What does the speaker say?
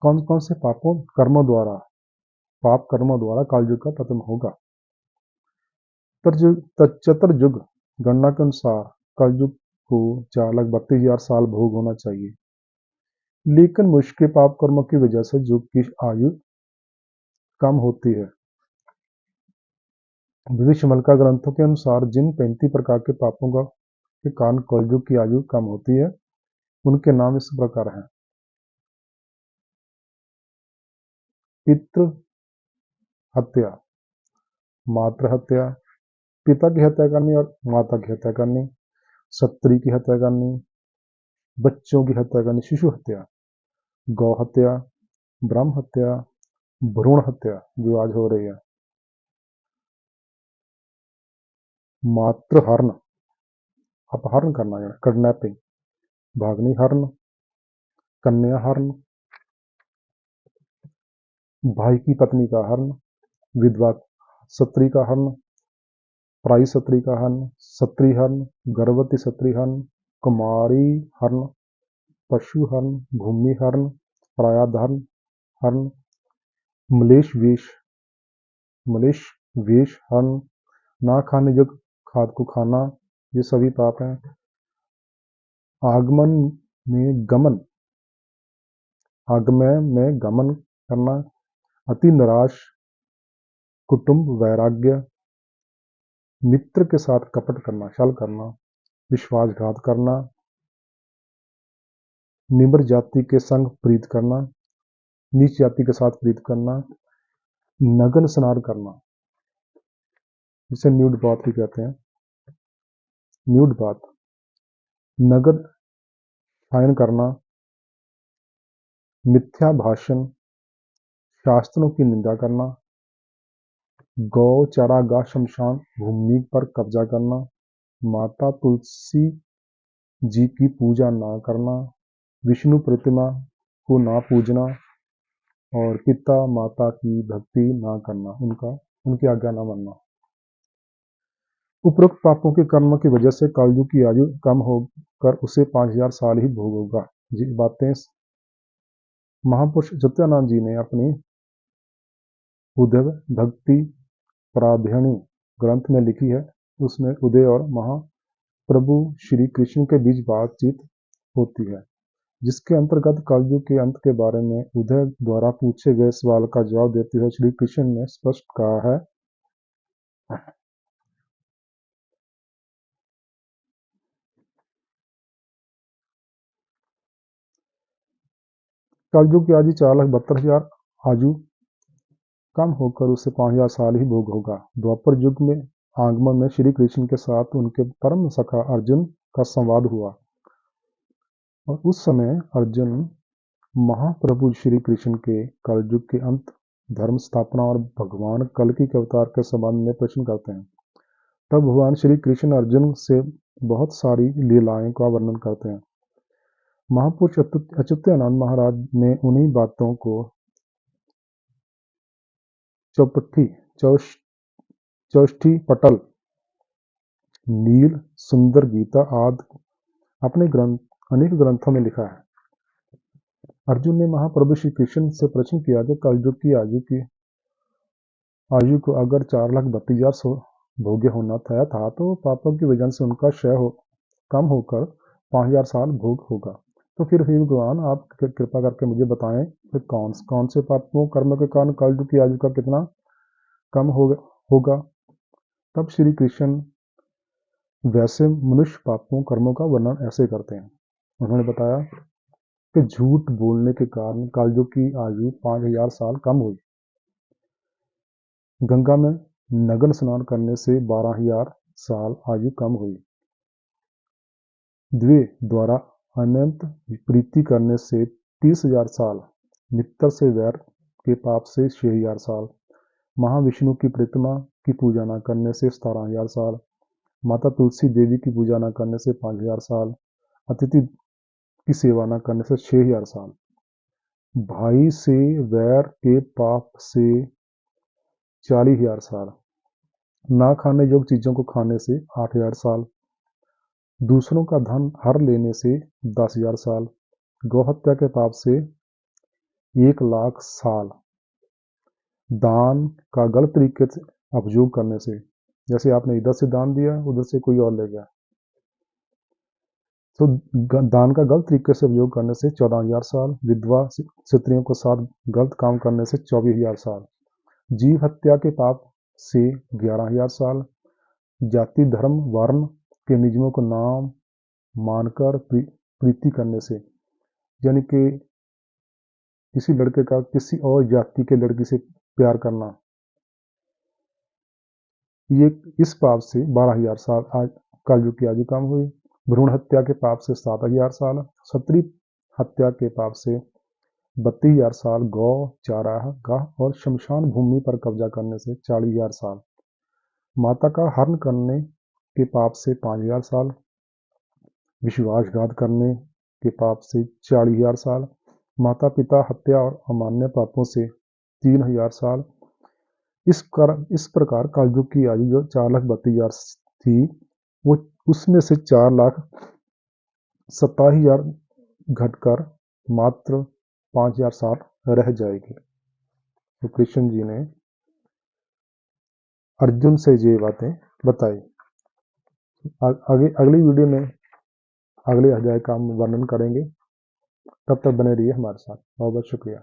कौन कौन से पाप कर्मों द्वारा कलयुग का पतन होगा। चतुर्युग गणना के अनुसार कलयुग को 4,32,000 साल भोग होना चाहिए, लेकिन मुश्किल पाप कर्मों की वजह से युग की आयु कम होती है। विश्वमलका ग्रंथों के अनुसार जिन 35 प्रकार के पापों के कारण कलयुग की आयु कम होती है, उनके नाम इस प्रकार हैं। पितृ हत्या, मातृ हत्या, पिता की हत्या करनी और माता की हत्या करनी, स्त्री की हत्या करनी, बच्चों की हत्या करनी, शिशु हत्या, गौ हत्या, ब्रह्म हत्या, भ्रूण हत्या जो आज हो रही है, मातृहरण, अपहरण करना, किडनैपिंग, भागनी हरण, कन्या हरण, भाई की पत्नी का हरण, विधवा स्त्री का हरण, पराई स्त्री का हरण, स्त्री हरण, गर्भवती स्त्री हरण, कुमारी हरण, पशु हरण, भूमि हरण, परायाधन हरण, मलेश वेश हरण, ना खाने योग्य खाद को खाना, ये सभी पाप हैं। आगमय में गमन करना, अति निराश, कुटुंब वैराग्य, मित्र के साथ कपट करना, छल करना, विश्वासघात करना, निम्र जाति के संग प्रीत करना, नीच जाति के साथ प्रीत करना, नग्न स्नान करना, जिसे न्यूड बाथ भी कहते हैं, न्यूड बाथ, नग्न शयन करना, मिथ्या भाषण, शास्त्रों की निंदा करना, गौ चारागाह शमशान भूमि पर कब्जा करना, माता तुलसी जी की पूजा ना करना, विष्णु प्रतिमा को ना पूजना और पिता माता की भक्ति ना करना, उनकी आज्ञा ना मानना। उपरोक्त पापों के कर्म की वजह से कलयुग की आयु कम होकर उसे 5,000 साल ही भोग होगा। ये बातें महापुरुष अच्युतानंद जी ने अपनी उद्धव भक्ति प्राध्ययनी ग्रंथ में लिखी है। उसमें उदय और महाप्रभु श्री कृष्ण के बीच बातचीत होती है, जिसके अंतर्गत कलयुग के अंत के बारे में उदय द्वारा पूछे गए सवाल का जवाब देते हुए श्री कृष्ण ने स्पष्ट कहा है, कलयुग की आयु 4,72,000 आयु कम होकर उसे 5,000 साल ही भोग होगा। द्वापर युग में आगमन में श्री कृष्ण के साथ उनके परम सखा अर्जुन का संवाद हुआ और उस समय अर्जुन महाप्रभु श्री कृष्ण के कलयुग के अंत, धर्म स्थापना और भगवान कल्कि के अवतार के संबंध में प्रश्न करते हैं। तब भगवान श्री कृष्ण अर्जुन से बहुत सारी लीलाएं का वर्णन करते हैं। महापुरुष अच्युतानंद महाराज ने उन्हीं बातों को चौष्ठी पटल, नील सुंदर गीता आदि अपने अनेक ग्रंथों में लिखा है। अर्जुन ने महाप्रभु श्री कृष्ण से प्रश्न किया कि कलयुग की आयु को अगर 4,32,000 भोग्य होना तय था तो पापों की वजह से उनका क्षय कम होकर 5,000 साल भोग होगा। तो फिर हे भगवान, आप कृपा करके मुझे बताएं कि कौन से पापों कर्म के कारण कलयुग की आयु का कितना कम होगा। तब श्री कृष्ण वैसे मनुष्य पापों कर्मों का वर्णन ऐसे करते हैं। उन्होंने बताया कि झूठ बोलने के कारण कलयुग की आयु 5,000 साल कम हुई। गंगा में नग्न स्नान करने से 12,000 साल आयु कम हुई। द्वारा अनंत प्रीति करने से 30,000 साल, मित्र से वैर के पाप से 6,000 साल, महाविष्णु की प्रतिमा की पूजा न करने से 17,000 साल, माता तुलसी देवी की पूजा न करने से 5,000 साल, अतिथि की सेवा न करने से 6,000 साल, भाई से वैर के पाप से 40,000 साल, ना खाने योग्य चीजों को खाने से 8,000 साल, दूसरों का धन हर लेने से 10,000 साल, गौहत्या के पाप से 1,00,000 साल दान का गलत तरीके से उपयोग करने से, जैसे आपने इधर से दान दिया, उधर से कोई और ले गया, तो दान का गलत तरीके से उपयोग करने से 14,000 साल, विधवा स्त्रियों के साथ गलत काम करने से 24,000 साल, जीव हत्या के पाप से 11,000 साल, जाति धर्म वर्ण के नियमों को नाम मानकर प्रीति करने से, यानी कि किसी लड़के का किसी और जाति के लड़की से प्यार करना, ये इस पाप से 12,000 साल आज कलयुग की आयु कम हुई। भ्रूण हत्या के पाप से 7,000 साल, क्षत्रिय हत्या के पाप से 32,000 साल, गौ चारागाह और शमशान भूमि पर कब्जा करने से 40,000 साल, माता का हरण करने के पाप से 5,000 साल, विश्वासघात करने के पाप से 40,000 साल, माता पिता हत्या और अमान्य पापों से 3,000 साल। इस प्रकार कलयुग की आयु जो 4,32,000 थी, वो उसमें से 4,27,000 घटकर मात्र 5,000 साल रह जाएगी। तो कृष्ण जी ने अर्जुन से ये बातें बताई। आगे अगली वीडियो में अगले अध्याय का हम वर्णन करेंगे। तब तक बने रहिए हमारे साथ। बहुत बहुत शुक्रिया।